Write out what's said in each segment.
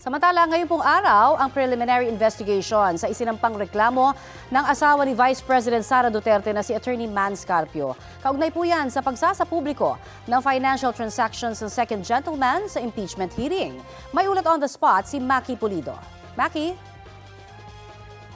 Samantala, ngayon pong araw ang preliminary investigation sa isinampang reklamo ng asawa ni Vice President Sara Duterte na si Attorney Mans Carpio. Kaugnay po yan sa pagsasapubliko ng financial transactions ng second gentleman sa impeachment hearing. May ulat on the spot si Maki Pulido. Maki?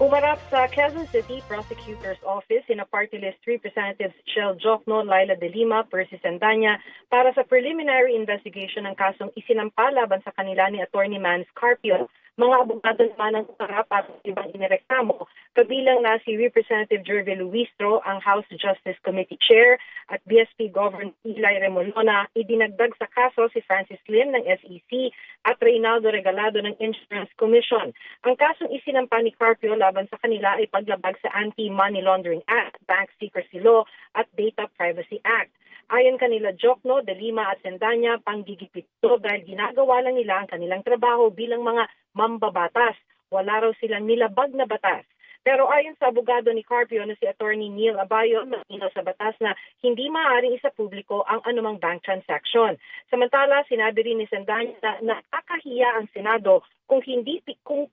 Umarap sa Quezon City Prosecutor's Office sina Party List Representatives Chel Jokno, Laila De Lima, Percy Sandanya para sa preliminary investigation ng kasong isinampa laban sa kanila ni Attorney Mans Carpio. Mga abogado naman ang umarap para sa ibang inireklamo, kabilang na si Representative Jervy Luistro, ang House Justice Committee Chair, at BSP Governor Eli Remolona. Idinagdag sa kaso si Francis Lim ng SEC at Reynaldo Regalado ng Insurance Commission. Ang kasong isinampa ni Carpio laban sa kanila ay paglabag sa Anti-Money Laundering Act, Bank Secrecy Law at Data Privacy Act. Ayon kanila Jokno, De Lima at Sandanya, panggigipit ito dahil ginagawa lang nila ang kanilang trabaho bilang mga mambabatas. Wala raw silang nilabag na batas. Pero ayon sa abogado ni Carpio na si Attorney Neil Abayo, malinaw sa batas na hindi maaaring isapubliko ang anumang bank transaction. Samantala, sinabi rin ni Sandanya na nakakahiya ang Senado kung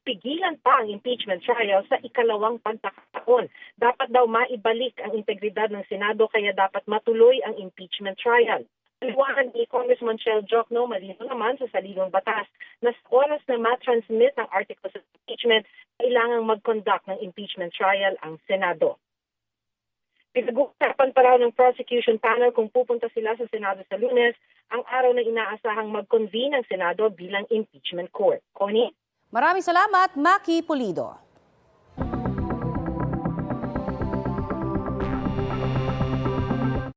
pigilan pa ang impeachment trial sa ikalawang pagkakataon. Dapat daw maibalik ang integridad ng Senado kaya dapat matuloy ang impeachment trial. Paliwanag ni Congressman Chel Jokno, malinaw naman sa saligang batas na sa oras na matransmit ang articles of impeachment, kailangang mag-conduct ng impeachment trial ang Senado. Pinag-uusapan pa raw ng prosecution panel kung pupunta sila sa Senado sa Lunes, ang araw na inaasahang mag-convene ang Senado bilang impeachment court. Connie? Maraming salamat, Maki Pulido.